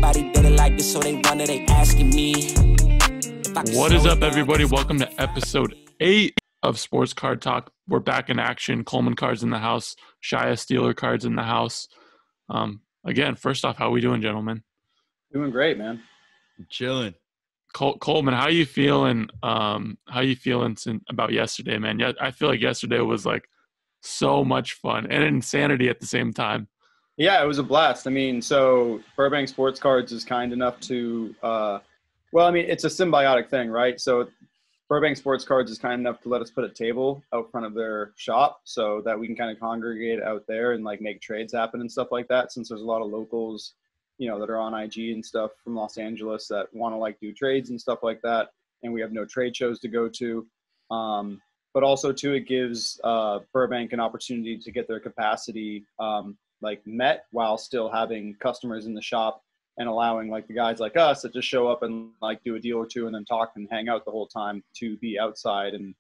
Nobody did it like this, so they wonder, they asking me. What is up, everybody? Welcome to episode 8 of Sports Card Talk. We're back in action. Coleman cards in the house. Shaya Steeler cards in the house. Again, first off, how we doing, gentlemen? Doing great, man. Chilling. Coleman, how you feeling? About yesterday, man? Yeah, I feel like yesterday was like so much fun and insanity at the same time. Yeah, it was a blast. I mean, so Burbank Sports Cards is kind enough to, it's a symbiotic thing, right? So Burbank Sports Cards is kind enough to let us put a table out front of their shop so that we can kind of congregate out there and like make trades happen and stuff like that. Since there's a lot of locals, that are on IG and stuff from Los Angeles that want to like do trades and stuff like that. And we have no trade shows to go to. But also too, it gives Burbank an opportunity to get their capacity met while still having customers in the shop and allowing like the guys like us that just show up and like do a deal or two and then talk and hang out the whole time to be outside and,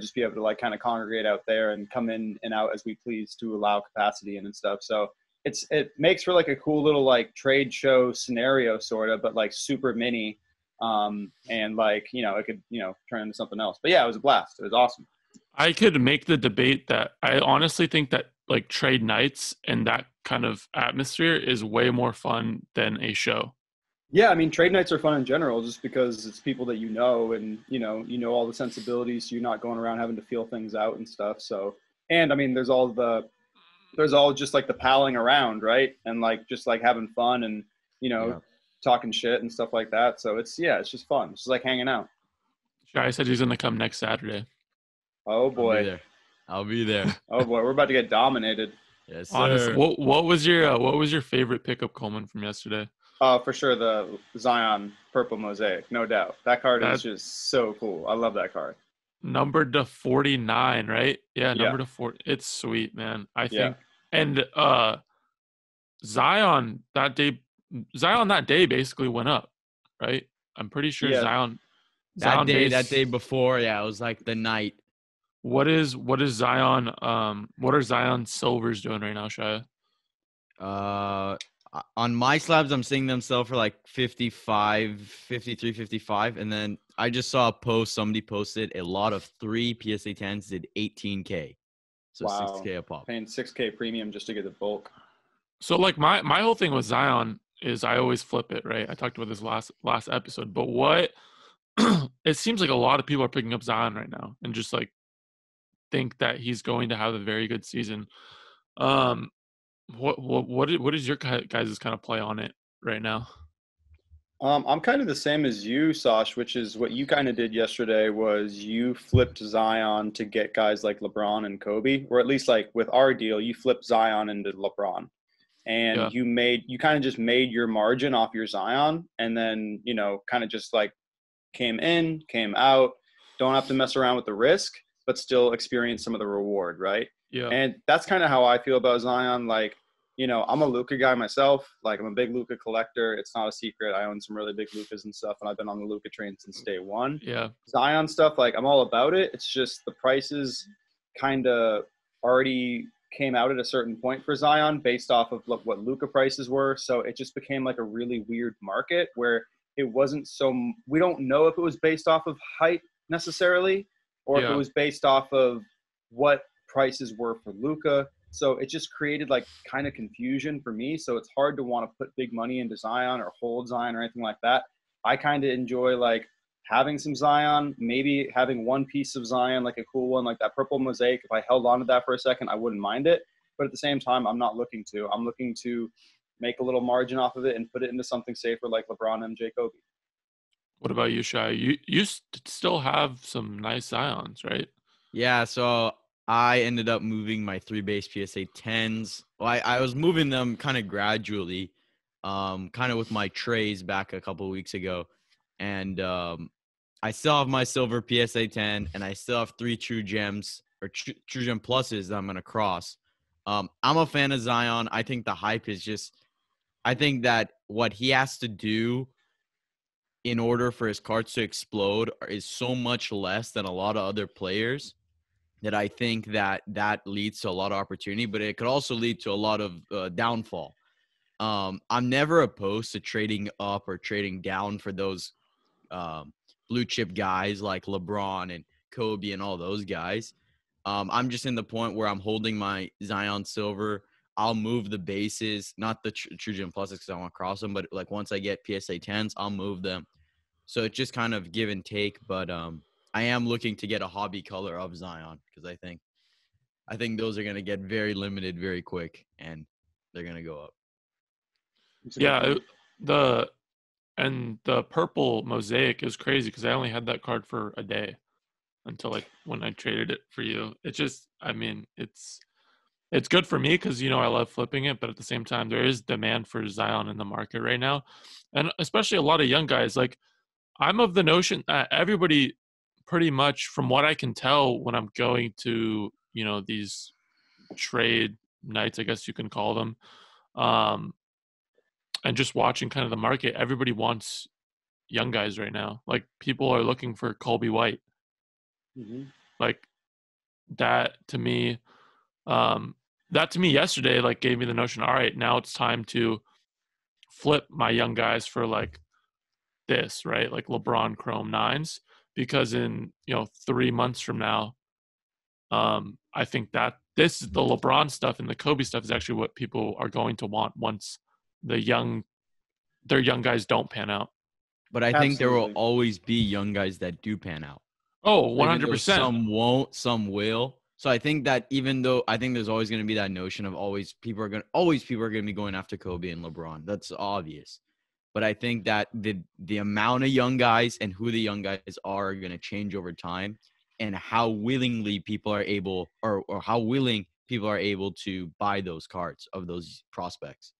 just be able to like kind of congregate out there and come in and out as we please to allow capacity in and stuff. So it makes for like a cool little like trade show scenario sort of, but like super mini. And like, it could, turn into something else. But yeah, it was a blast. It was awesome. I could make the debate that I honestly think that like trade nights and that kind of atmosphere is way more fun than a show. Yeah, I mean, trade nights are fun in general just because it's people that and, all the sensibilities. So you're not going around having to feel things out and stuff. So, and I mean, there's all just like the palling around, right? And like, just like having fun and, talking shit and stuff like that. So it's just fun. It's just like hanging out. Shai said he's going to come next Saturday. Oh boy. I'll be there. Oh boy. We're about to get dominated. Yes, sir. Honestly, what was your favorite pickup, Coleman, from yesterday? For sure. The Zion purple mosaic, no doubt. That card is just so cool. I love that card. Numbered to 49, right? Yeah. Numbered to 40. It's sweet, man. I think. Yeah. And Zion that day basically went up, right? I'm pretty sure Zion that day before, it was like the night. What is Zion what are Zion silvers doing right now, Shaya? On my slabs I'm seeing them sell for like 55, 53, 55, and then I just saw a post somebody posted a lot of 3 PSA 10s did 18K. So wow. 6K a pop. Paying 6K premium just to get the bulk. So like my whole thing with Zion is I always flip it, right? I talked about this last episode, but what it seems like a lot of people are picking up Zion right now and just like think that he's going to have a very good season. What is your guys' kind of play on it right now? I'm kind of the same as you, Sash, which is what you kind of did yesterday was you flipped Zion to get guys like LeBron and Kobe, or at least like with our deal, you flipped Zion into LeBron. And you kind of just made your margin off your Zion and then, kind of just like came in, came out, don't have to mess around with the risk, but still experience some of the reward, right? Yeah. And that's kind of how I feel about Zion. Like, I'm a Luka guy myself. Like, I'm a big Luka collector. It's not a secret. I own some really big Lukas and stuff, and I've been on the Luka train since day one. Yeah. Zion stuff, like, I'm all about it. It's just the prices kind of already came out at a certain point for Zion based off of what Luka prices were. So it just became like a really weird market where it wasn't we don't know if it was based off of hype necessarily or if it was based off of what prices were for Luka. So it just created like kind of confusion for me. So it's hard to want to put big money into Zion or hold Zion or anything like that. I kind of enjoy like having some Zion, maybe having one piece of Zion, like a cool one, like that purple mosaic. If I held on to that for a second, I wouldn't mind it. But at the same time, I'm looking to make a little margin off of it and put it into something safer like LeBron, MJ, Kobe. What about you, Shai? You still have some nice Zions, right? Yeah, so I ended up moving my 3 base PSA 10s. Well, I was moving them kind of gradually, kind of with my trays back a couple of weeks ago. And I still have my silver PSA 10, and I still have 3 True Gems or True Gem Pluses that I'm going to cross. I'm a fan of Zion. I think the hype is just – I think that what he has to do in order for his cards to explode is so much less than a lot of other players that I think that leads to a lot of opportunity, but it could also lead to a lot of downfall. I'm never opposed to trading up or trading down for those blue chip guys like LeBron and Kobe and all those guys. I'm just in the point where I'm holding my Zion Silver. I'll move the bases, not the True Gem Pluses because I want to cross them, but like once I get PSA 10s, I'll move them. So it's just kind of give and take. But I am looking to get a hobby color of Zion because I think those are going to get very limited very quick and they're going to go up. Yeah, the purple mosaic is crazy because I only had that card for a day until like when I traded it for you. It's just, I mean, it's good for me because, I love flipping it, but at the same time, there is demand for Zion in the market right now. And especially a lot of young guys. Like, I'm of the notion that everybody pretty much, from what I can tell when I'm going to, these trade nights, I guess you can call them, and just watching kind of the market, everybody wants young guys right now. Like, people are looking for Colby White. Mm-hmm. Like, that to me yesterday, like, gave me the notion, all right, now it's time to flip my young guys for like this, right? Like LeBron Chrome 9s, because in, 3 months from now, I think that the LeBron stuff and the Kobe stuff is actually what people are going to want once their young guys don't pan out. But I think there will Absolutely. always be young guys that do pan out. Oh, Even though 100%. some won't, some will. So I think that even though I think there's always going to be that notion of people are going to be going after Kobe and LeBron. That's obvious. But I think that the amount of young guys and who the young guys are going to change over time, and how willingly people are able or how willing people are able to buy those cards of those prospects.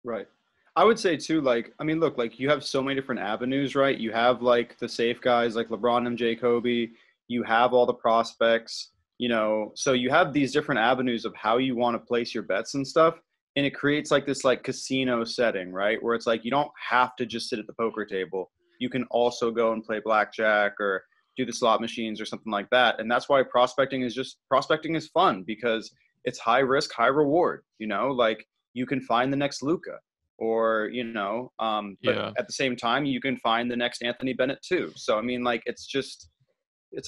Right. I would say too, like, I mean, look, like you have so many different avenues, right? You have like the safe guys like LeBron, MJ, Kobe. You have all the prospects, so you have these different avenues of how you want to place your bets and stuff. And it creates like this like casino setting, right? Where it's like you don't have to just sit at the poker table. You can also go and play blackjack or do the slot machines or something like that. And that's why prospecting is fun because it's high risk, high reward, like you can find the next Luka. Or but at the same time you can find the next Anthony Bennett too. So I mean, like it's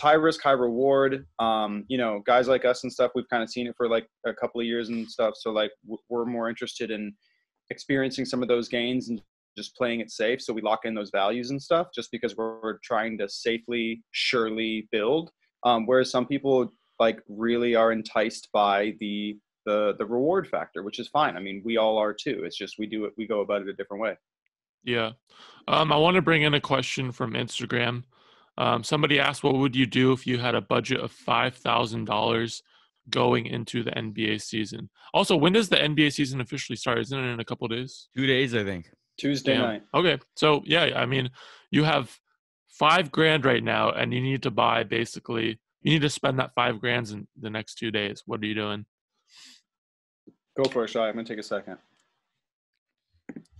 high risk, high reward. Guys like us and stuff, we've kind of seen it for like a couple of years and stuff. So like we're more interested in experiencing some of those gains and just playing it safe. So we lock in those values and stuff just because we're trying to safely, surely build. Whereas some people like really are enticed by the reward factor, which is fine. I mean, we all are too. It's just we go about it a different way. Yeah. I want to bring in a question from Instagram. Somebody asked, what would you do if you had a budget of $5,000 going into the NBA season? Also, when does the NBA season officially start? Isn't it in a couple of days? 2 days, I think. Tuesday night. Okay. So yeah, I mean, you have $5,000 right now and you need to spend that $5,000 in the next 2 days. What are you doing? Go for it, Shaya. I'm gonna take a second.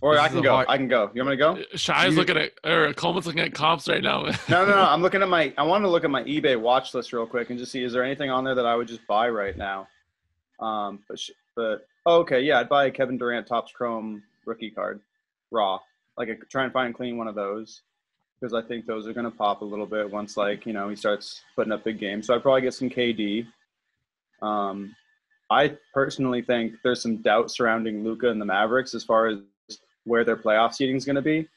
Or I can go. I can go. You want me to go? Shaya's looking at, or Coleman's looking at comps right now. No. I'm looking at I want to look at my eBay watch list real quick and just see, is there anything on there that I would just buy right now? Okay. Yeah. I'd buy a Kevin Durant Topps Chrome rookie card, raw. Like try and find and clean one of those because I think those are going to pop a little bit once he starts putting up big games. So I'd probably get some KD. I personally think there's some doubt surrounding Luka and the Mavericks as far as where their playoff seeding is going to be.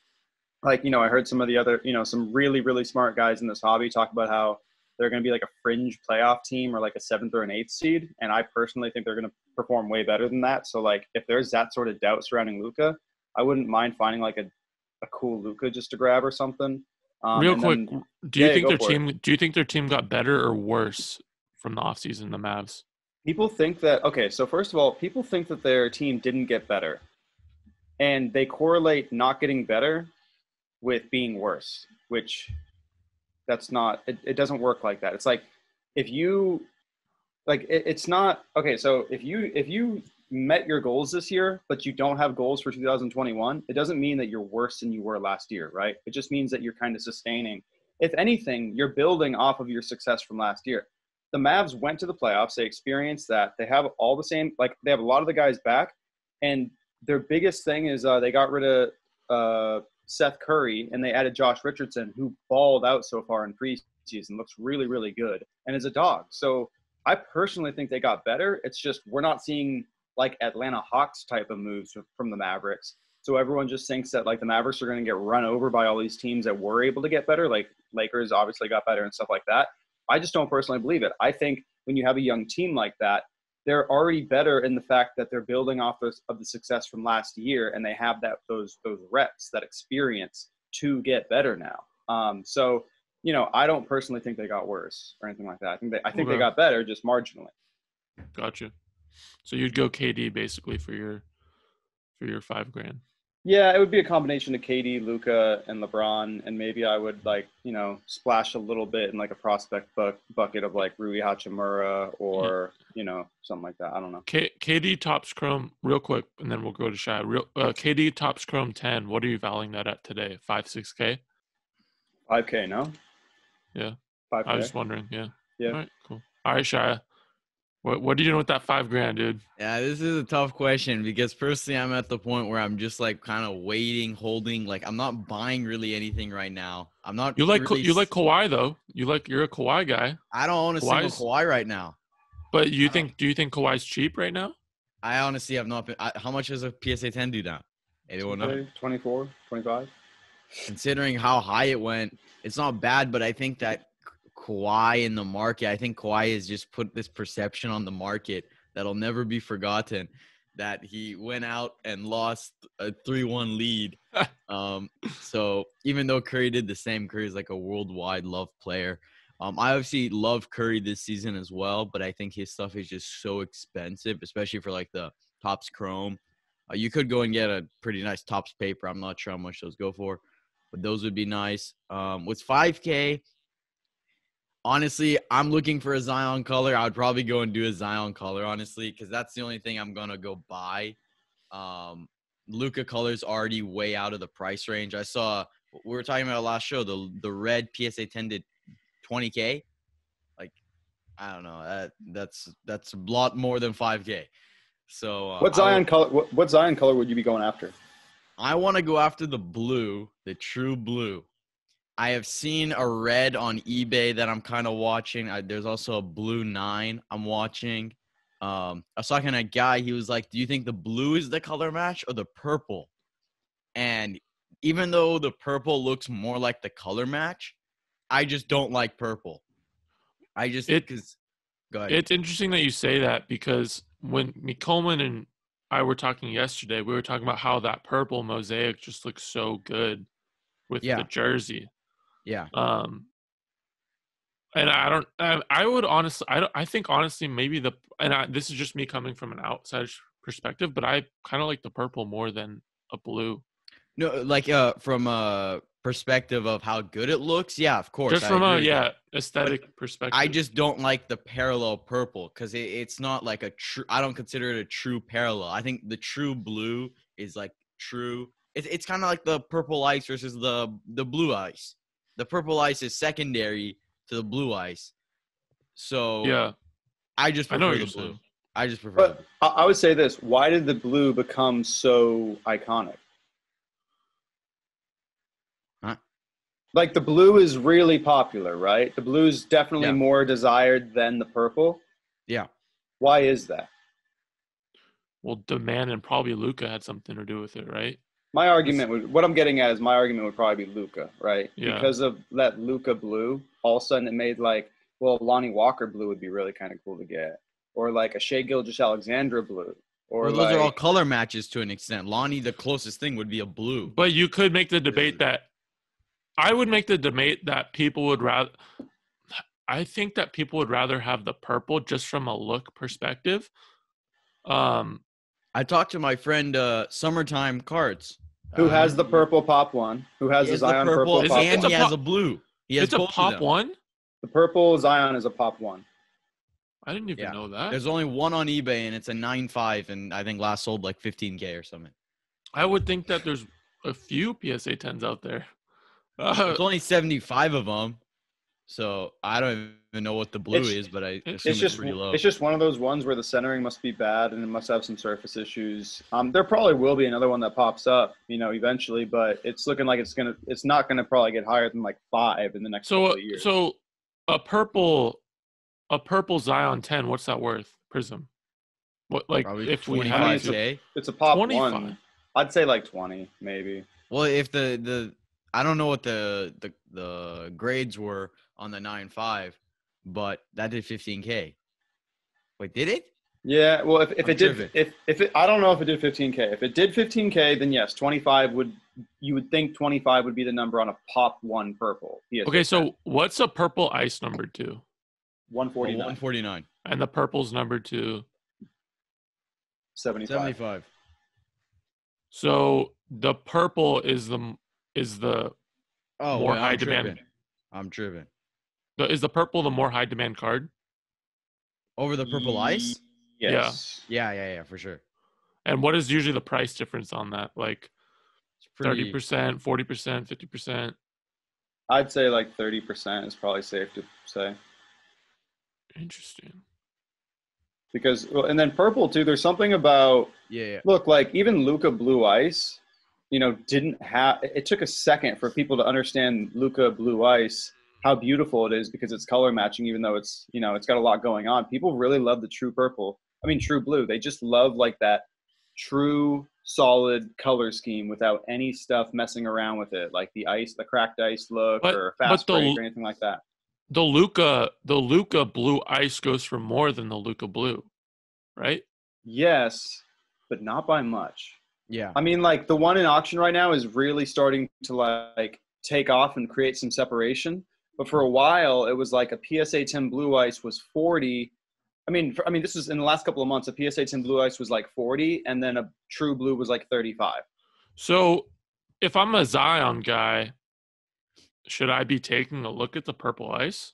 Like, I heard some of the other, some really, really smart guys in this hobby talk about how they're going to be like a fringe playoff team or like a 7th or an 8th seed. And I personally think they're going to perform way better than that. So like, if there's that sort of doubt surrounding Luka, I wouldn't mind finding like a cool Luka just to grab or something. Real quick, do you think their team got better or worse from the offseason, the Mavs? People think that, okay, so first of all, people think that their team didn't get better. And they correlate not getting better with being worse, which that's not, it doesn't work like that. It's like, if you, like, it's not, okay, so if you met your goals this year, but you don't have goals for 2021, it doesn't mean that you're worse than you were last year, right? It just means that you're kind of sustaining. If anything, you're building off of your success from last year. The Mavs went to the playoffs. They experienced that. They have all the same, like they have a lot of the guys back, and their biggest thing is they got rid of Seth Curry and they added Josh Richardson, who balled out so far in preseason, looks really, really good, and is a dog. So I personally think they got better. It's just we're not seeing like Atlanta Hawks type of moves from the Mavericks. So everyone just thinks that like the Mavericks are going to get run over by all these teams that were able to get better. Like Lakers obviously got better and stuff like that. I just don't personally believe it. I think when you have a young team like that, they're already better in the fact that they're building off of the success from last year, and they have those reps, that experience to get better now. So, I don't personally think they got worse or anything like that. I think they got better, just marginally. Gotcha. So you'd go KD basically for your $5,000. Yeah, it would be a combination of KD, Luka, and LeBron, and maybe I would splash a little bit in like a prospect bucket of like Rui Hachimura or something like that. I don't know. KD tops Chrome real quick, and then we'll go to Shaya. KD tops Chrome 10. What are you valuing that at today? 6K? 5K, no? Yeah. 5K. I was just wondering. Yeah. Yeah. All right. Cool. All right, Shaya. What are you doing with that $5,000, dude? Yeah, this is a tough question because personally I'm at the point where I'm just like kind of waiting, holding. Like I'm not buying really anything right now. I'm not. You like Kawhi though. You're a Kawhi guy. I don't own a single Kawhi right now. But do you think Kawhi's cheap right now? I honestly have not been. How much does a PSA 10 do now? Anyone know? 24, 25. Considering how high it went, it's not bad. But I think that Kawhi in the market, I think Kawhi has just put this perception on the market that'll never be forgotten, that he went out and lost a 3-1 lead. So even though Curry did the same, Curry's like a worldwide loved player. I obviously love Curry this season as well, but I think his stuff is just so expensive, especially for like the Topps Chrome. You could go and get a pretty nice Topps paper. I'm not sure how much those go for, but those would be nice. With 5K, honestly, I'm looking for a Zion color. I would probably go and do a Zion color, honestly, because that's the only thing I'm going to go buy. Luka color's already way out of the price range. I saw – we were talking about last show, the red PSA 10 did $20K. Like, I don't know. That's a lot more than 5K. So what Zion color would you be going after? I want to go after the blue, the true blue. I have seen a red on eBay that I'm kind of watching. There's also a blue 9 I'm watching. I was talking to a guy. He was like, do you think the blue is the color match or the purple? And even though the purple looks more like the color match, I just don't like purple. Go ahead. It's interesting that you say that because when Coleman and I were talking yesterday, we were talking about how that purple mosaic just looks so good with the jersey. Yeah. And I think honestly maybe this is just me coming from an outside perspective, but I kind of like the purple more than a blue. No, like from a perspective of how good it looks, yeah, of course. Just from aesthetic perspective. I just don't like the parallel purple because it's not like a true. I don't consider it a true parallel. I think the true blue is like true. It's kind of like the purple ice versus the blue ice. The purple ice is secondary to the blue ice. So yeah, I just prefer the blue. Saying. I just prefer the blue. I would say this. Why did the blue become so iconic? Huh? Like the blue is really popular, right? The blue is definitely more desired than the purple. Yeah. Why is that? Well, demand and probably Luka had something to do with it, right? My argument would probably be Luka, right? Yeah. Because of that Luka blue, all of a sudden it made Lonnie Walker blue would be really kind of cool to get. Or like a Shea Gilgeous-Alexander blue. Or those are all color matches to an extent. Lonnie, the closest thing would be a blue. But you could make the debate that I would make the debate that people would rather – I think that people would rather have the purple just from a look perspective. I talked to my friend Summertime Cards. Who has the purple pop one? Who has the Zion purple pop and one? he has a blue. It's a pop one? The purple Zion is a pop one. I didn't even know that. There's only one on eBay, and it's a 9.5, and I think last sold like 15K or something. I would think that there's a few PSA 10s out there. It's only 75 of them. So I don't even know what the blue It's- is, but I it's assume It's it's just pretty low. it's just one of those ones where the centering must be bad and it must have some surface issues. There probably will be another one that pops up, eventually, but it's looking like it's not gonna probably get higher than like 5 in the next couple of years. So a purple Zion 10, what's that worth? Prism. What, like, Probably if we had 25K. It's a pop 25. one. I'd say like 20, maybe. Well, if the I don't know what the grades were on the 9.5, but that did 15K. Wait, did it? Yeah, well, if I'm it did, tripping. if it, I don't know if it did 15K. If it did 15K, then yes, 25 you would think 25 would be the number on a pop one purple. PSA Okay, 10. so what's a purple ice number 2? 149, 149. And the purple's number 2. 75. 75. So the purple is the Oh, more wait, high I'm demand. tripping. I'm tripping. Is the purple the more high demand card? Over the purple ice? Yes. Yeah, for sure. And what is usually the price difference on that? Like It's pretty 30%, 40%, 50%? I'd say like 30% is probably safe to say. Interesting. Because, well, and then purple too, there's something about, yeah. look, like even Luca Blue Ice, didn't have, it took a second for people to understand Luca Blue Ice, how beautiful it is because it's color matching, even though it's, it's got a lot going on. People really love the true true blue. They just love like that true solid color scheme without any stuff messing around with it, like the cracked ice look or fast break or anything like that. The Luca Blue Ice goes for more than the Luca Blue, right? Yes, but not by much. Yeah. I mean, like the one in auction right now is really starting to like take off and create some separation. But for a while, it was like a PSA 10 Blue Ice was 40. I mean, this is in the last couple of months. A PSA 10 Blue Ice was like 40, and then a True Blue was like 35. So, if I'm a Zion guy, should I be taking a look at the purple ice?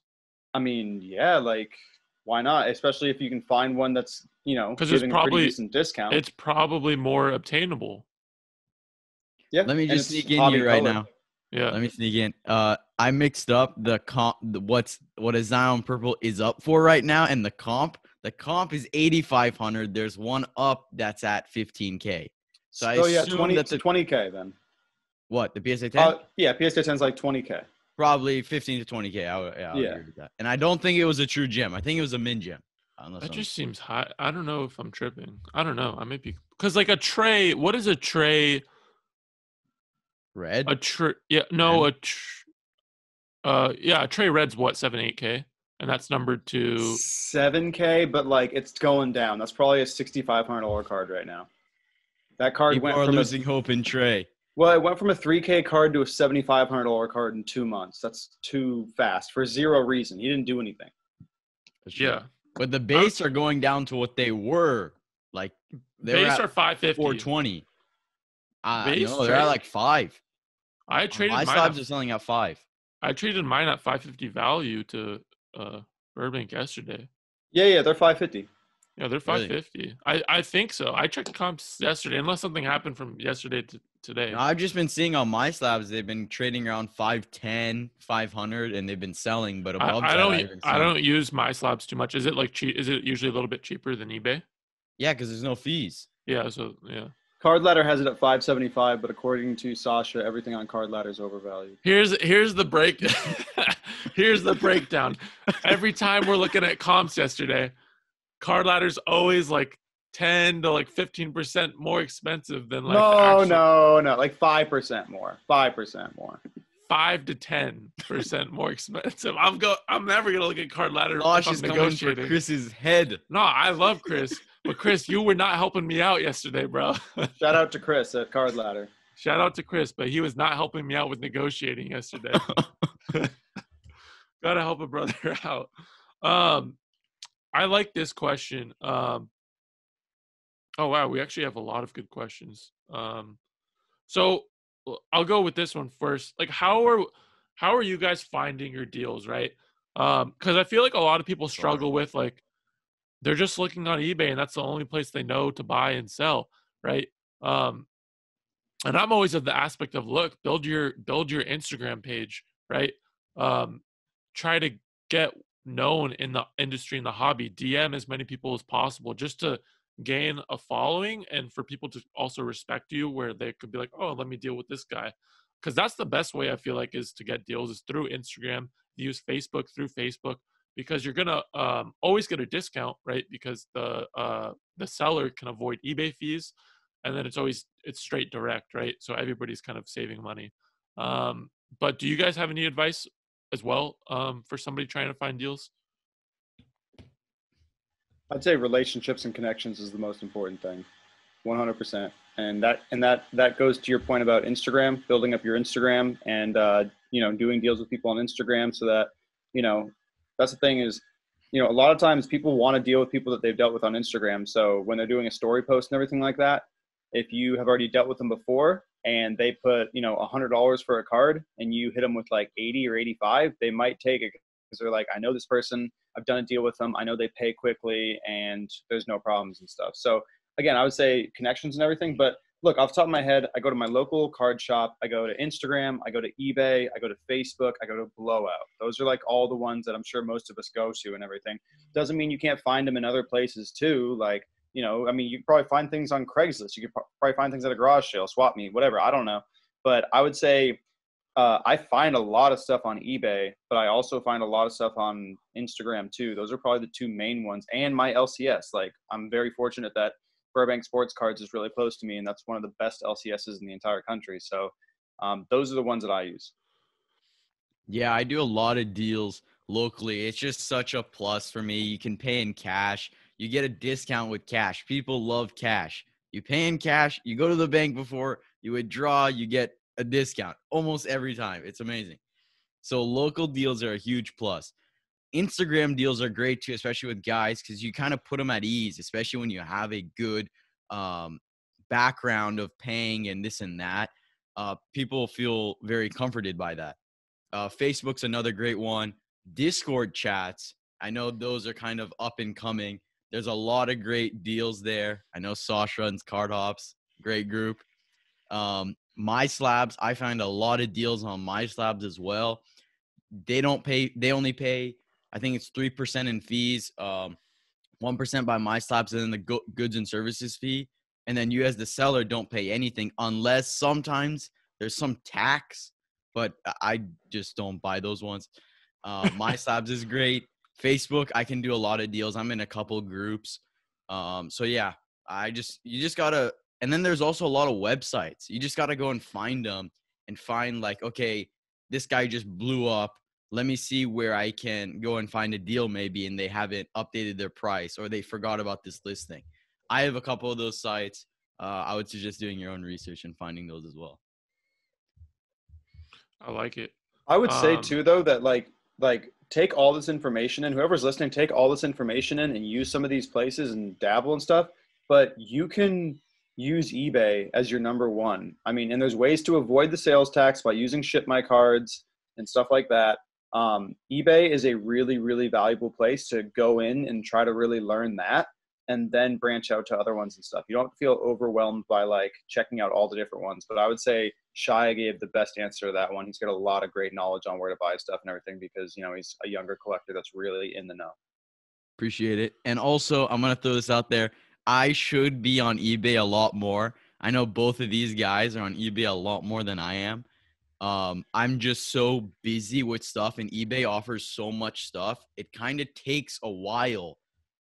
I mean, yeah, like why not? Especially if you can find one that's giving a pretty decent discount. It's probably more obtainable. Yeah. Let me and just it's sneak in hobby here right color. now. Yeah. Let me sneak in. I mixed up what a Zion purple is up for right now, and the comp. The comp is 8,500. There's one up that's at 15K. So I assume that's 20K then. What, the PSA 10? Yeah, PSA 10 is like 20K. Probably 15 to 20K. I would agree with that. And I don't think it was a true gem. I think it was a min gem. That just seems high. I don't know if I'm tripping. I don't know. I may be, because like a tray. What is a tray? Red? A tray. Yeah. No. A tray red's what, 7-8K, and that's numbered to 7K, but like it's going down. That's probably a $6,500 card right now. That card People went are from losing hope in Trey. Well, it went from a 3K card to a $7,500 card in 2 months. That's too fast for zero reason. He didn't do anything. yeah. But the base are going down to what they were. Like Base are 550. 420. Base No, they're at like 5. I traded my mine. slabs are selling at 5. I traded mine at 550 value to Burbank yesterday. Yeah, they're 550. Yeah, they're 550. Really? I think so. I checked comps yesterday, unless something happened from yesterday to today. No, I've just been seeing on my slabs they've been trading around 510, 500, and they've been selling. But above I I don't use my slabs too much. Is it like cheap? Is it usually a little bit cheaper than eBay? Yeah, because there's no fees. Yeah. So yeah. Card Ladder has it at 575, but according to Sasha, everything on Card Ladder is overvalued. Here's the break. Here's the breakdown. Every time we're looking at comps yesterday, Card Ladder's always like 10 to like 15% more expensive than like no, like 5% more. 5% more. 5 to 10% more expensive. I'm never gonna look at Card Ladder. Losh is coming for Chris's head. No, I love Chris, but Chris, you were not helping me out yesterday, bro. Shout out to Chris at Card Ladder. Shout out to Chris, but he was not helping me out with negotiating yesterday. Gotta help a brother out. I like this question. Oh wow, we actually have a lot of good questions. So I'll go with this one first. Like, how are you guys finding your deals, right? Because I feel like a lot of people struggle with, like, they're just looking on eBay and that's the only place they know to buy and sell, right? And I'm always of the aspect of, look, build your Instagram page, right? try to get known in the industry, in the hobby. DM as many people as possible just to gain a following and for people to also respect you, where they could be like, oh, let me deal with this guy. Because that's the best way, I feel like, is to get deals is through Instagram. Use Facebook, through Facebook, because you're gonna always get a discount, right? Because the seller can avoid eBay fees, and then it's straight direct, right? So everybody's kind of saving money. But do you guys have any advice as well for somebody trying to find deals? I'd say relationships and connections is the most important thing, 100%. And that goes to your point about Instagram, building up your Instagram, and doing deals with people on Instagram, so that that's the thing is, a lot of times people want to deal with people that they've dealt with on Instagram. So when they're doing a story post and everything like that, if you have already dealt with them before and they put $100 for a card and you hit them with like 80 or 85, they might take it because they're like, I know this person, I've done a deal with them, I know they pay quickly and there's no problems and stuff. So again, I would say connections and everything. But look, off the top of my head, I go to my local card shop, I go to Instagram, I go to eBay, I go to Facebook, I go to Blowout. Those are like all the ones that I'm sure most of us go to and everything. Doesn't mean you can't find them in other places too. Like, you can probably find things on Craigslist. You could probably find things at a garage sale, swap meet, whatever. I don't know. But I would say I find a lot of stuff on eBay, but I also find a lot of stuff on Instagram too. Those are probably the two main ones. And my LCS. Like, I'm very fortunate that Burbank Sports Cards is really close to me, and that's one of the best LCSs in the entire country. So those are the ones that I use. Yeah, I do a lot of deals locally. It's just such a plus for me. You can pay in cash. You get a discount with cash. People love cash. You pay in cash. You go to the bank before you withdraw. You get a discount almost every time. It's amazing. So local deals are a huge plus. Instagram deals are great too, especially with guys, because you kind of put them at ease, especially when you have a good background of paying and this and that. People feel very comforted by that. Facebook's another great one. Discord chats, I know those are kind of up and coming. There's a lot of great deals there. I know Sasha runs Card Hops, great group. My Slabs, I find a lot of deals on My Slabs as well. They only pay, I think it's 3% in fees, 1% by My Slabs, and then the goods and services fee. And then you as the seller don't pay anything unless sometimes there's some tax, but I just don't buy those ones. My Slabs is great. Facebook, I can do a lot of deals. I'm in a couple groups. So yeah, you just gotta, and then there's also a lot of websites. You just gotta go and find them and find like, okay, this guy just blew up. Let me see where I can go and find a deal maybe, and they haven't updated their price or they forgot about this listing. I have a couple of those sites. I would suggest doing your own research and finding those as well. I like it. I would say too, though, that like take all this information in, whoever's listening, take all this information in and use some of these places and dabble and stuff. But you can use eBay as your number one. I mean, and there's ways to avoid the sales tax by using ShipMyCards and stuff like that. eBay is a really, really valuable place to go in and try to really learn that, and then branch out to other ones and stuff. You don't feel overwhelmed by like checking out all the different ones. But I would say Shaya gave the best answer to that one. He's got a lot of great knowledge on where to buy stuff and everything because, he's a younger collector that's really in the know. Appreciate it. And also, I'm going to throw this out there. I should be on eBay a lot more. I know both of these guys are on eBay a lot more than I am. I'm just so busy with stuff, and eBay offers so much stuff. It kind of takes a while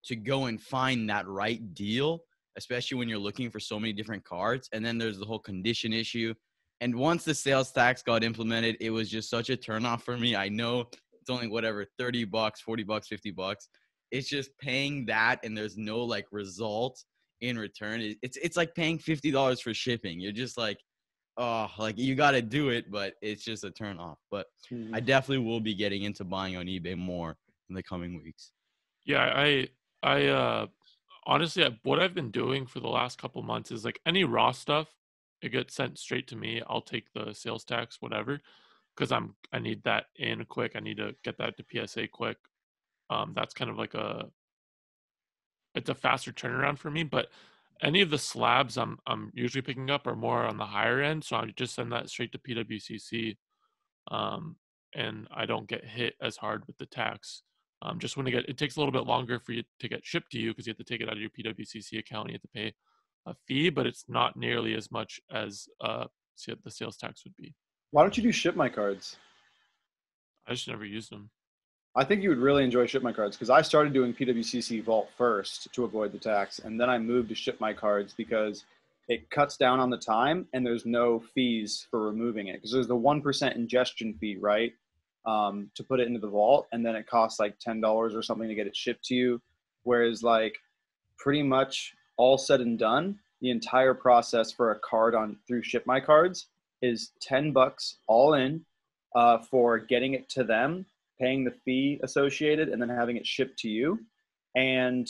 to go and find that right deal, especially when you're looking for so many different cards. And then there's the whole condition issue. And once the sales tax got implemented, it was just such a turnoff for me. I know it's only whatever, $30, $40, $50. It's just paying that, and there's no like result in return. It's like paying $50 for shipping. You're just like, oh, like you got to do it, but it's just a turn off. But I definitely will be getting into buying on eBay more in the coming weeks. Yeah, I honestly, what I've been doing for the last couple months is like any raw stuff, it gets sent straight to me. I'll take the sales tax, whatever, because I need that in quick. I need to get that to PSA quick. That's kind of like it's a faster turnaround for me. But any of the slabs I'm usually picking up are more on the higher end, so I just send that straight to PWCC. and I don't get hit as hard with the tax. Just when it takes a little bit longer for you to get shipped to you because you have to take it out of your PWCC account. You have to pay a fee, but it's not nearly as much as the sales tax would be. Why don't you do ShipMyCards? I just never used them. I think you would really enjoy ShipMyCards because I started doing PWCC Vault first to avoid the tax, and then I moved to ShipMyCards because it cuts down on the time and there's no fees for removing it because there's the 1% ingestion fee, right, to put it into the vault, and then it costs like $10 or something to get it shipped to you. Whereas like pretty much all said and done, the entire process for a card through ShipMyCards is $10 all in for getting it to them, paying the fee associated, and then having it shipped to you. And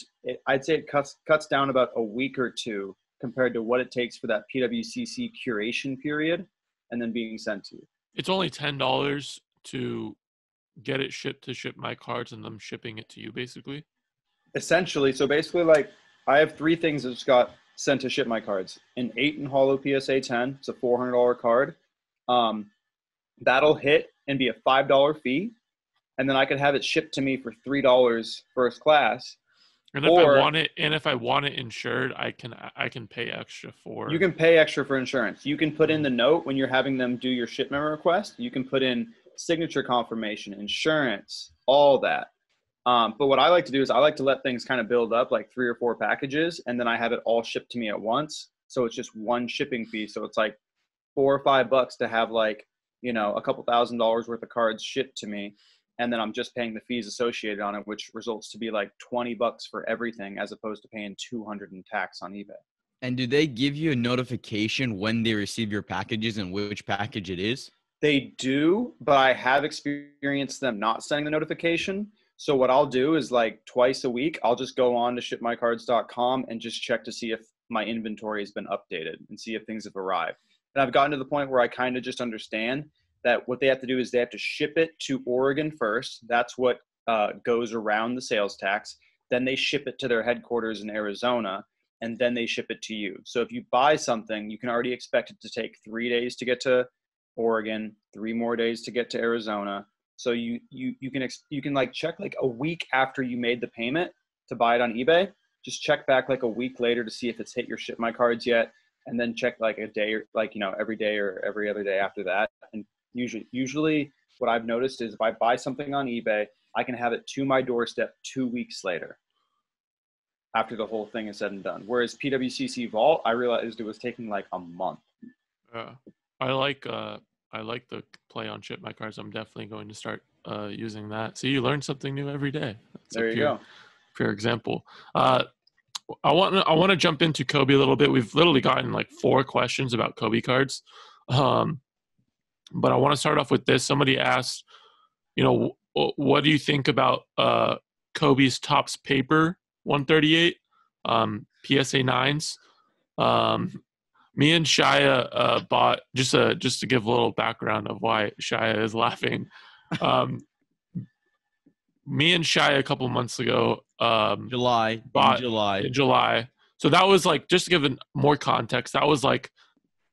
I'd say it cuts down about a week or two compared to what it takes for that PWCC curation period and then being sent to you. It's only $10 to get it shipped to ShipMyCards and them shipping it to you, basically. Essentially, so basically, like I have 3 things that just got sent to ShipMyCards: an 8 and hollow PSA 10, it's a $400 card. That'll hit and be a $5 fee, and then I could have it shipped to me for $3 first class. And if I want it insured, I can pay extra for. You can pay extra for insurance. You can put in the note when you're having them do your shipment request. You can put in signature confirmation, insurance, all that. But what I like to do is I like to let things kind of build up, like 3 or 4 packages, and then I have it all shipped to me at once. So it's just one shipping fee. So it's like $4 or $5 to have like, a couple $1,000s worth of cards shipped to me. And then I'm just paying the fees associated on it, which results to be like $20 for everything as opposed to paying $200 in tax on eBay. And do they give you a notification when they receive your packages and which package it is? They do, but I have experienced them not sending the notification. So what I'll do is like twice a week, I'll just go on to ShipMyCards.com and just check to see if my inventory has been updated and see if things have arrived. And I've gotten to the point where I kind of just understand that what they have to do is they have to ship it to Oregon first. That's what goes around the sales tax. Then they ship it to their headquarters in Arizona, and then they ship it to you. So if you buy something, you can already expect it to take 3 days to get to Oregon, 3 more days to get to Arizona. So you can like check like a week after you made the payment to buy it on eBay. Just check back like a week later to see if it's hit your ShipMyCards yet, and then check like a day or like every day or every other day after that. And usually what I've noticed is if I buy something on eBay, I can have it to my doorstep 2 weeks later after the whole thing is said and done. Whereas PWCC Vault, I realized it was taking like a month. I like the play on ShipMyCards. I'm definitely going to start using that. See, you learn something new every day. That's there you go. Pure example. I want to jump into Kobe a little bit. We've literally gotten like 4 questions about Kobe cards. But I want to start off with this. Somebody asked, what do you think about Kobe's Topps Paper 138 PSA 9s? Me and Shaya bought, just to give a little background of why Shaya is laughing. Me and Shaya a couple months ago, July. So that was like, just to give it more context, that was like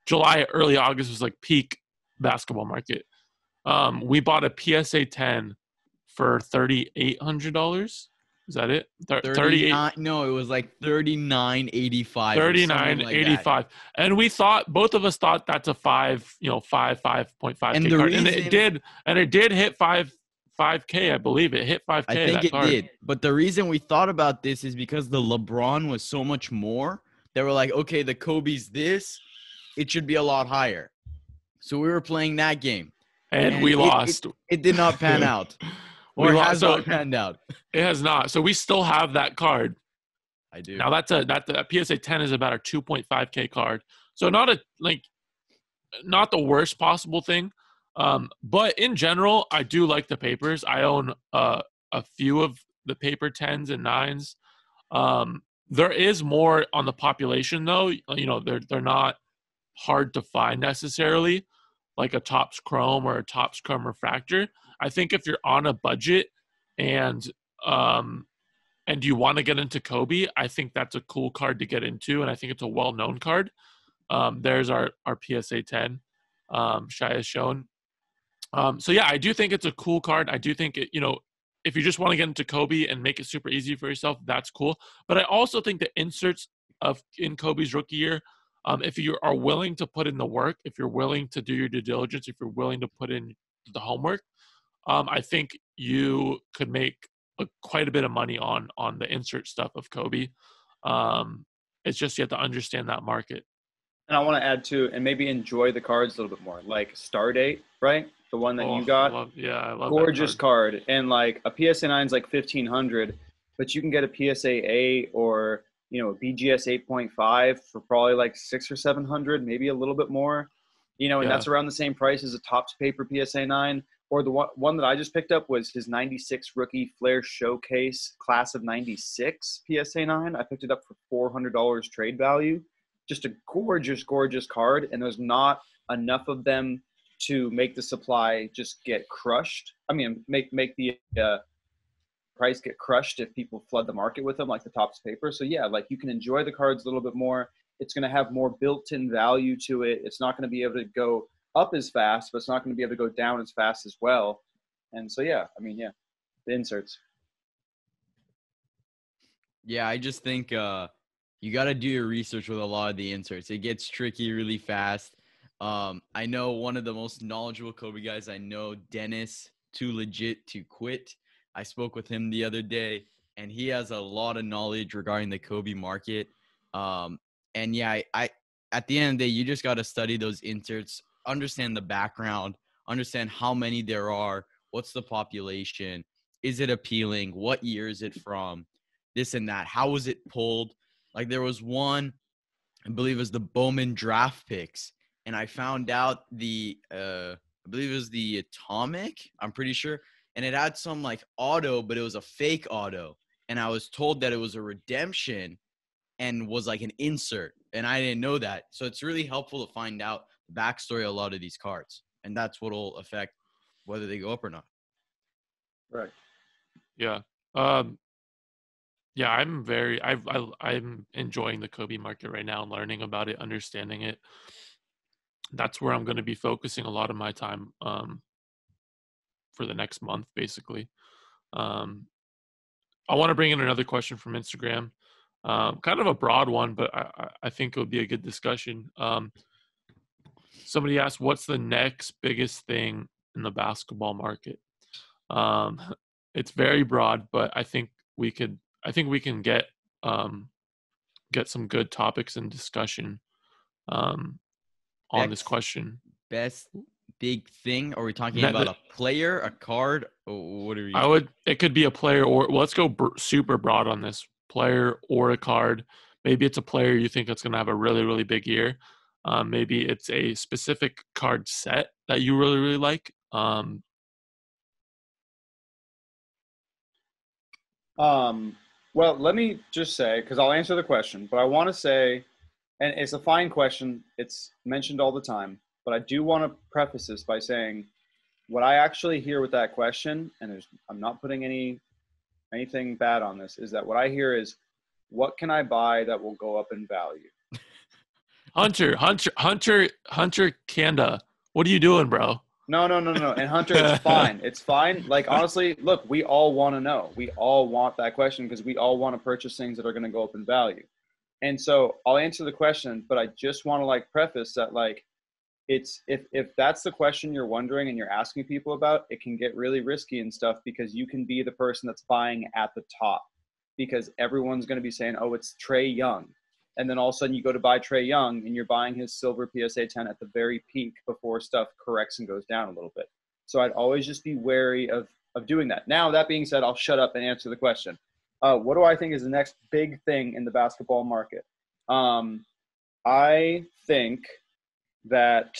July, early August was like peak basketball market. We bought a PSA 10 for $3,800. Is that it? 38. No, it was like $39.85. $39.85. And both of us thought that's a 5.5K card. And it did hit 5K, I believe. It hit 5K. I think it did. But the reason we thought about this is because the LeBron was so much more. They were like, okay, the Kobe's this, it should be a lot higher. So we were playing that game. And we lost. It did not pan out. Or has not panned out. It has not. So we still have that card. I do. Now that PSA 10 is about a 2.5K card. So not the worst possible thing. But in general, I do like the papers. I own a few of the paper 10s and 9s. There is more on the population though. They're not hard to find necessarily, like a Topps Chrome or a Topps Chrome Refractor. I think if you're on a budget and you want to get into Kobe, I think that's a cool card to get into, and I think it's a well-known card. There's our PSA 10. Shai has shown. So yeah, I do think it's a cool card. I do think it, if you just want to get into Kobe and make it super easy for yourself, that's cool. But I also think the inserts in Kobe's rookie year, if you are willing to put in the work, if you're willing to do your due diligence, if you're willing to put in the homework, I think you could make quite a bit of money on the insert stuff of Kobe. It's just you have to understand that market. And I want to add too, and maybe enjoy the cards a little bit more, like Stardate, right? The one that you got. I love gorgeous that card. card. And like a PSA 9 is like 1,500, but you can get a PSA 8 or a BGS 8.5 for probably like 600 or 700, maybe a little bit more. And that's around the same price as a Topps paper PSA 9. Or the one that I just picked up was his 96 rookie Flair Showcase class of 96 PSA 9. I picked it up for $400 trade value. Just a gorgeous, gorgeous card. And there's not enough of them to make the supply just get crushed. I mean, make the price get crushed if people flood the market with them, like the Topps paper. So yeah, like you can enjoy the cards a little bit more. It's going to have more built-in value to it. It's not going to be able to go up as fast, but it's not going to be able to go down as fast as well. And so yeah, I mean, yeah, the inserts. Yeah, I just think you got to do your research with a lot of the inserts. It gets tricky really fast. I know one of the most knowledgeable Kobe guys I know, Dennis, too legit to quit. I spoke with him the other day, and he has a lot of knowledge regarding the Kobe market. And yeah, I at the end of the day, you just got to study those inserts, understand the background, understand how many there are, what's the population, is it appealing, what year is it from, this and that, how was it pulled? Like there was one, I believe it was the Bowman draft picks, and I found out I believe it was the Atomic, I'm pretty sure, and it had some like auto, but it was a fake auto, and I was told that it was a redemption and was like an insert, and I didn't know that. So it's really helpful to find out the backstory of a lot of these cards, and that's what will affect whether they go up or not. Right. Yeah. Yeah, I'm enjoying the Kobe market right now, learning about it, understanding it. That's where I'm going to be focusing a lot of my time for the next month, basically. I want to bring in another question from Instagram, kind of a broad one, but I think it would be a good discussion. Somebody asked, "What's the next biggest thing in the basketball market?" It's very broad, but I think we can get some good topics and discussion on this question. Best big thing? Are we talking about a player, a card, or what are we? It could be a player, or let's go super broad on this. Player or a card. Maybe it's a player you think that's going to have a really, really big year. Maybe it's a specific card set that you really, really like. Well, let me just say, because I'll answer the question, but I want to say, and it's a fine question. It's mentioned all the time, but I do want to preface this by saying what I actually hear with that question, and I'm not putting anything bad on this, is that what I hear is, what can I buy that will go up in value? Hunter Kanda, what are you doing, bro? No. And Hunter, it's fine. It's fine. Like, honestly, look, we all want to know. We all want that question because we all want to purchase things that are going to go up in value. And so I'll answer the question, but I just want to preface that it's if that's the question you're wondering and you're asking people about, it can get really risky and stuff because you can be the person that's buying at the top because everyone's going to be saying, oh, it's Trae Young. And then all of a sudden you go to buy Trae Young and you're buying his silver PSA 10 at the very peak before stuff corrects and goes down a little bit. So I'd always just be wary of doing that. Now, that being said, I'll shut up and answer the question. What do I think is the next big thing in the basketball market? I think that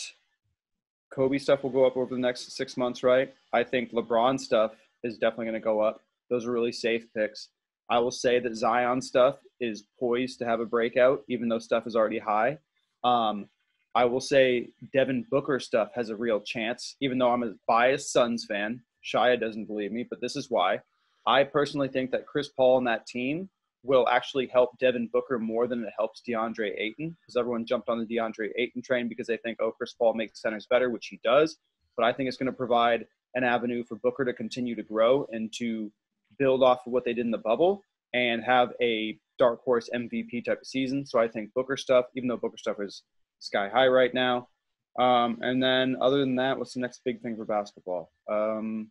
Kobe stuff will go up over the next 6 months, right? I think LeBron stuff is definitely going to go up. Those are really safe picks. I will say that Zion stuff is poised to have a breakout, even though stuff is already high. I will say Devin Booker stuff has a real chance, even though I'm a biased Suns fan. Shaya doesn't believe me, but this is why. I personally think that Chris Paul and that team will actually help Devin Booker more than it helps DeAndre Ayton, because everyone jumped on the DeAndre Ayton train because they think, oh, Chris Paul makes centers better, which he does. but I think it's going to provide an avenue for Booker to continue to grow and to build off of what they did in the bubble and have a dark horse MVP type of season. So I think Booker stuff, even though Booker stuff is sky high right now. And then other than that, what's the next big thing for basketball? Yeah,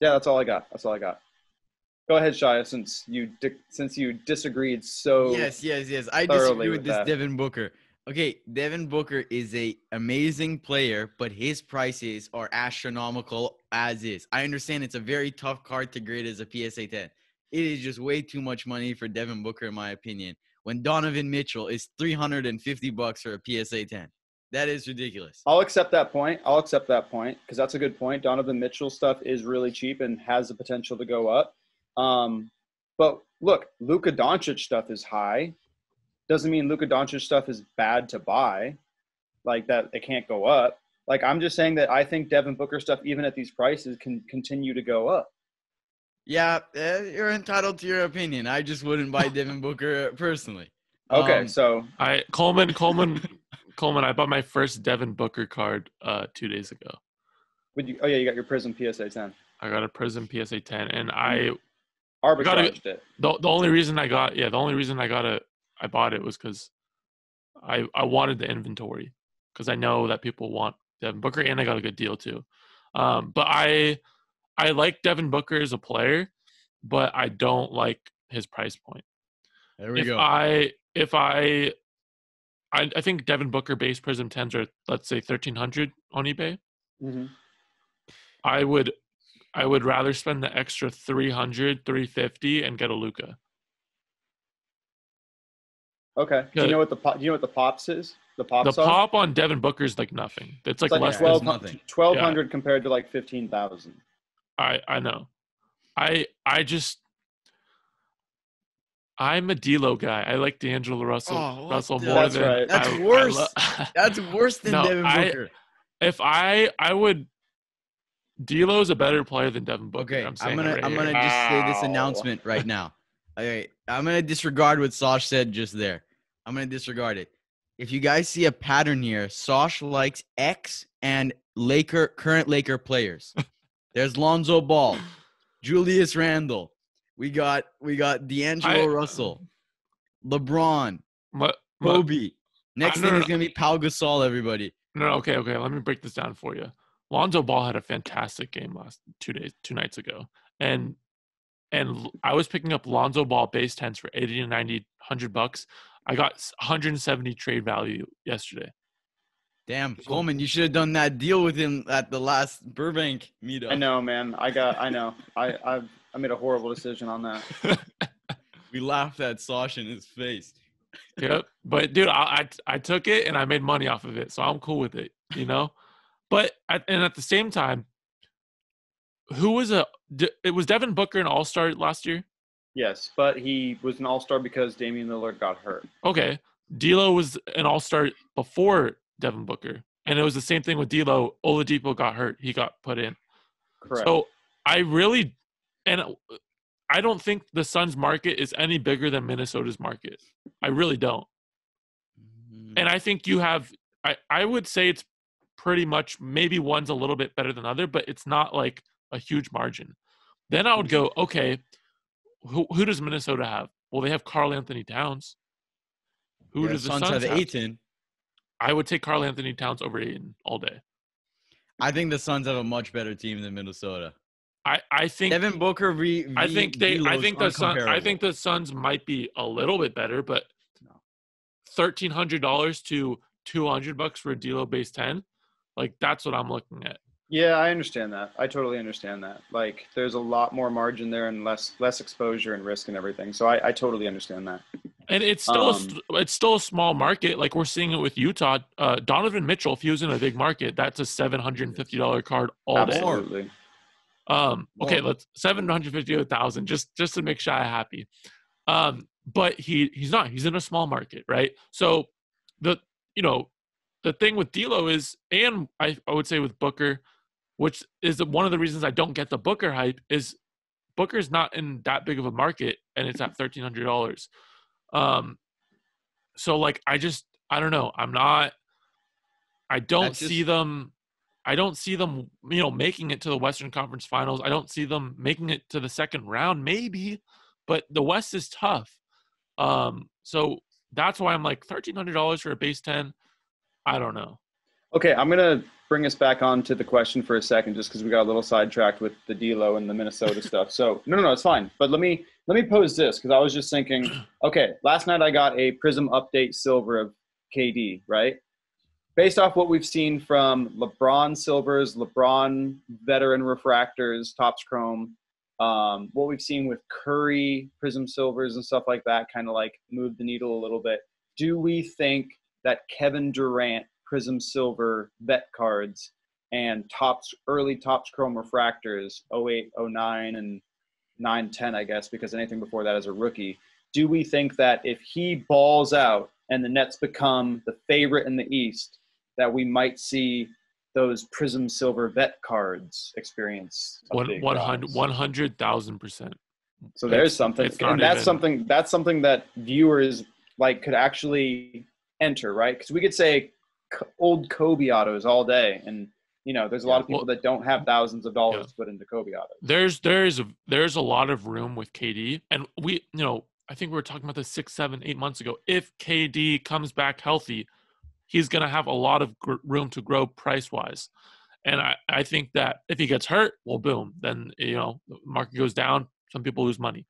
that's all I got. Go ahead, Shaya, since you disagreed so Yes. I thoroughly disagree with this that. Devin Booker. Okay, Devin Booker is a amazing player, but his prices are astronomical as is. I understand it's a very tough card to grade as a PSA 10. It is just way too much money for Devin Booker, in my opinion. When Donovan Mitchell is $350 for a PSA 10, that is ridiculous. I'll accept that point because that's a good point. Donovan Mitchell stuff is really cheap and has the potential to go up. But look, Luka Doncic stuff is high. Doesn't mean Luka Doncic stuff is bad to buy, like that it can't go up. Like, I'm just saying that I think Devin Booker stuff, even at these prices, can continue to go up. Yeah, you're entitled to your opinion. I just wouldn't buy Devin Booker personally. Okay, so Coleman, I bought my first Devin Booker card 2 days ago. you got your Prism PSA 10. I got a Prism PSA 10, and I Arbitraged it. The only reason I bought it was because I wanted the inventory, because I know that people want Devin Booker, and I got a good deal too. But I like Devin Booker as a player, but I don't like his price point. There we go. I think Devin Booker base Prism 10s are, let's say, $1,300 on eBay. Mm-hmm. I would rather spend the extra $300, $350 and get a Luka. Okay. Do you know what the pops is? The pop on Devin Booker is like nothing. It's like less than 1,200 compared to like 15,000. I know. I'm a D'Lo guy. I like D'Angelo Russell more that's than. right. That's worse. That's worse than Devin Booker. If I would. D'Lo's a better player than Devin Booker. Okay, I'm gonna here. just say this announcement right now. Okay, I'm gonna disregard what Sash said just there. I'm gonna disregard it. If you guys see a pattern here, Sash likes ex and current Laker players. There's Lonzo Ball, Julius Randle. We got D'Angelo Russell, LeBron, Kobe. Next thing is gonna be Pau Gasol. Everybody. No, okay. Let me break this down for you. Lonzo Ball had a fantastic game last 2 nights ago, and I was picking up Lonzo Ball base 10s for $80 to $90, $100. I got 170 trade value yesterday. Damn, Coleman, you should have done that deal with him at the last Burbank meetup. I know, man. I know. I made a horrible decision on that. We laughed at Sash in his face. Yep, but dude, I took it and I made money off of it, so I'm cool with it, you know. But at the same time, it was Devin Booker an all-star last year? Yes, but he was an all-star because Damian Lillard got hurt. Okay. D'Lo was an all-star before Devin Booker. And it was the same thing with D'Lo. Oladipo got hurt. He got put in. Correct. So I don't think the Suns market is any bigger than Minnesota's market. I really don't. And I think I would say it's pretty much, maybe one's a little bit better than other, but it's not like a huge margin. Then I would go, okay, who does Minnesota have? Well, they have Karl Anthony Towns. Who does the Suns have? Ayton. I would take Karl Anthony Towns over Ayton all day. I think the Suns have a much better team than Minnesota. I think Devin Booker. I think the Suns might be a little bit better, but $1,300 to $200 for a D'Lo base 10. Like, that's what I'm looking at. Yeah, I understand that. I totally understand that. Like, there's a lot more margin there and less exposure and risk and everything. So I totally understand that. And it's still a small market. Like, we're seeing it with Utah. Donovan Mitchell, if he was in a big market, that's a $750 card all day. Absolutely. Okay, let's $750 to $1,000 just to make Shaya happy. But he's not. He's in a small market, right? So the thing with D'Lo is, and I would say with Booker, which is one of the reasons I don't get the Booker hype, is Booker's not in that big of a market, and it's at $1,300. So like I don't know. I I don't see them, making it to the Western Conference Finals. I don't see them making it to the second round, maybe, but the West is tough. So that's why I'm like $1,300 for a base 10. I don't know. Okay, I'm gonna bring us back on to the question for a second, just because we got a little sidetracked with the D'Lo and the Minnesota stuff. So no, it's fine. But let me pose this, because I was just thinking. Okay, last night I got a Prism Update Silver of KD, right? Based off what we've seen from LeBron Silvers, LeBron Veteran Refractors, Topps Chrome, what we've seen with Curry Prism Silvers and stuff like that, kind of like moved the needle a little bit. Do we think that Kevin Durant Prism Silver vet cards and early Topps Chrome Refractors, 08, 09, and 9, 10, I guess, because anything before that as a rookie, do we think that if he balls out and the Nets become the favorite in the East, that we might see those Prism Silver vet cards experience a big rise? 100,000%. So there's something, and that's something that viewers like could actually enter, right? Because we could say old Kobe autos all day, and there's a lot of people that don't have thousands of dollars to put into Kobe autos. There's a lot of room with KD, and we I think we were talking about this 6, 7, 8 months ago. If KD comes back healthy, he's going to have a lot of room to grow price wise, and I think that if he gets hurt, well, boom, then the market goes down. Some people lose money,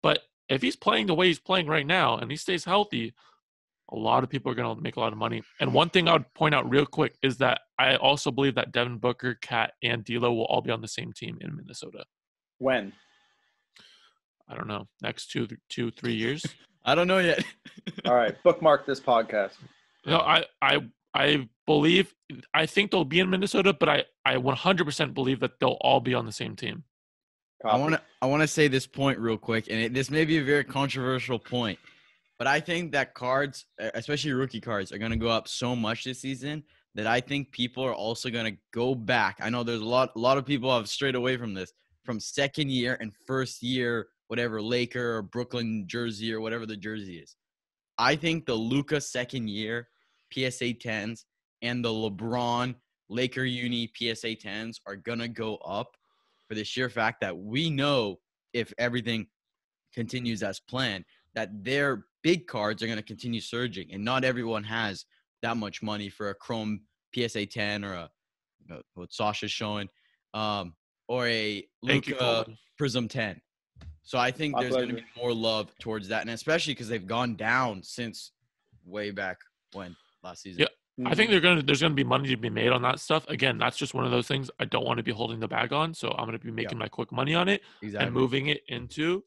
but if he's playing the way he's playing right now and he stays healthy, a lot of people are going to make a lot of money. And one thing I would point out real quick is that I also believe that Devin Booker, Cat, and D'Lo will all be on the same team in Minnesota. When? I don't know. Next 2-3 years. I don't know yet. All right, bookmark this podcast. I believe. I think they'll be in Minnesota, but I 100% believe that they'll all be on the same team. Copy. I want to say this point real quick, and this may be a very controversial point. But I think that cards, especially rookie cards, are going to go up so much this season that I think people are also going to go back. I know there's a lot of people have strayed away from this, from second year and first year, whatever, Laker or Brooklyn jersey or whatever the jersey is. I think the Luka second year PSA 10s and the LeBron Laker Uni PSA 10s are going to go up for the sheer fact that we know if everything continues as planned, that their big cards are going to continue surging, and not everyone has that much money for a Chrome PSA 10 or what Sasha's showing, or a Luka Prism 10. So I think there's going to be more love towards that, and especially because they've gone down since way back when last season. Yeah. I think there's gonna be money to be made on that stuff. Again, that's just one of those things I don't want to be holding the bag on. So I'm gonna be making my quick money on it and moving it into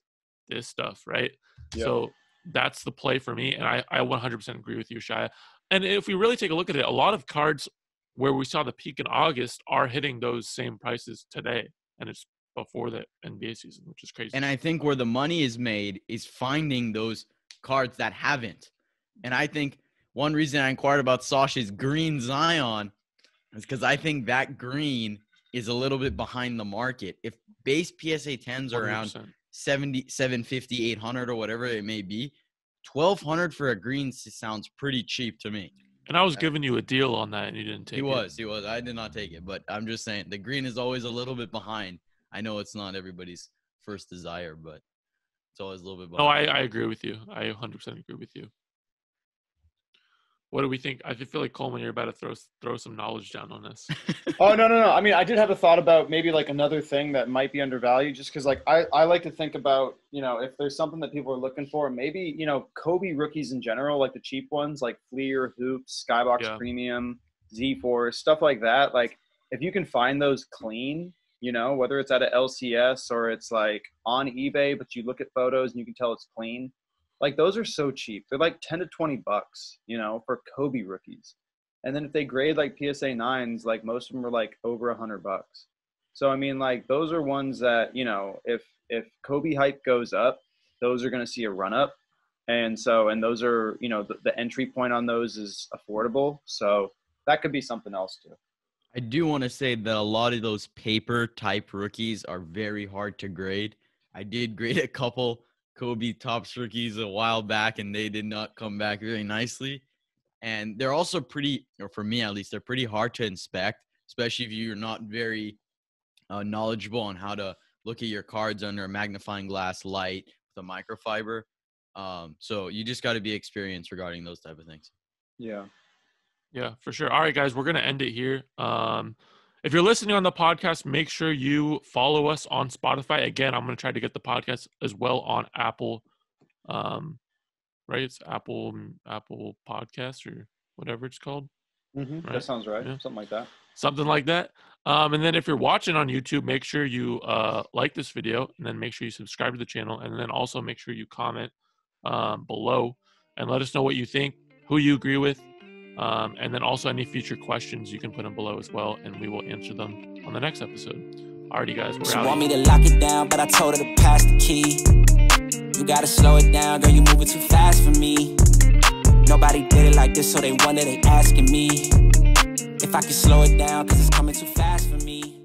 this stuff, right? Yep. So that's the play for me, and I 100% agree with you, Shaya. And if we really take a look at it, a lot of cards where we saw the peak in August are hitting those same prices today, and it's before the NBA season, which is crazy. And I think where the money is made is finding those cards that haven't. And I think one reason I inquired about Sasha's green Zion is because I think that green is a little bit behind the market. If base PSA 10s are around 70, 750, 800 or whatever it may be, 1,200 for a green sounds pretty cheap to me. And I was giving you a deal on that, and you didn't take it. He was. I did not take it, but I'm just saying the green is always a little bit behind. I know it's not everybody's first desire, but it's always a little bit behind. No, I agree with you. I 100% agree with you. What do we think? I feel like, Coleman, you're about to throw some knowledge down on this. Oh, no. I mean, I did have a thought about maybe like another thing that might be undervalued, just because like I like to think about, if there's something that people are looking for, maybe, Kobe rookies in general, like the cheap ones, like Fleer, Hoops, Skybox Premium, Z-Force, stuff like that. Like if you can find those clean, whether it's at a LCS or it's like on eBay, but you look at photos and you can tell it's clean. Like those are so cheap. They're like $10 to $20, for Kobe rookies. And then if they grade like PSA 9s, like most of them are like over $100. So I mean, like those are ones that, if Kobe hype goes up, those are going to see a run up. And those are, the entry point on those is affordable. So that could be something else too. I do want to say that a lot of those paper type rookies are very hard to grade. I did grade a couple Kobe Topps rookies a while back, and they did not come back very nicely. And they're also pretty, or for me at least, they're pretty hard to inspect. especially if you're not very knowledgeable on how to look at your cards under a magnifying glass light with a microfiber. So you just got to be experienced regarding those type of things. Yeah. Yeah, for sure. All right, guys, we're going to end it here. If you're listening on the podcast, make sure you follow us on Spotify. Again, I'm going to try to get the podcast as well on Apple. Right? It's Apple Podcast or whatever it's called. Mm-hmm. Right? That sounds right. Yeah. Something like that. Something like that. And then if you're watching on YouTube, make sure you like this video, and then make sure you subscribe to the channel, and then also make sure you comment below and let us know what you think, who you agree with, and then also any future questions you can put them below as well, and we will answer them on the next episode. Alrighty, guys, we're She out. want me to lock it down, but I told her to pass the key. You gotta slow it down, girl, you moving too fast for me. Nobody did it like this, so they wonder, they asking me if I can slow it down, cause it's coming too fast for me.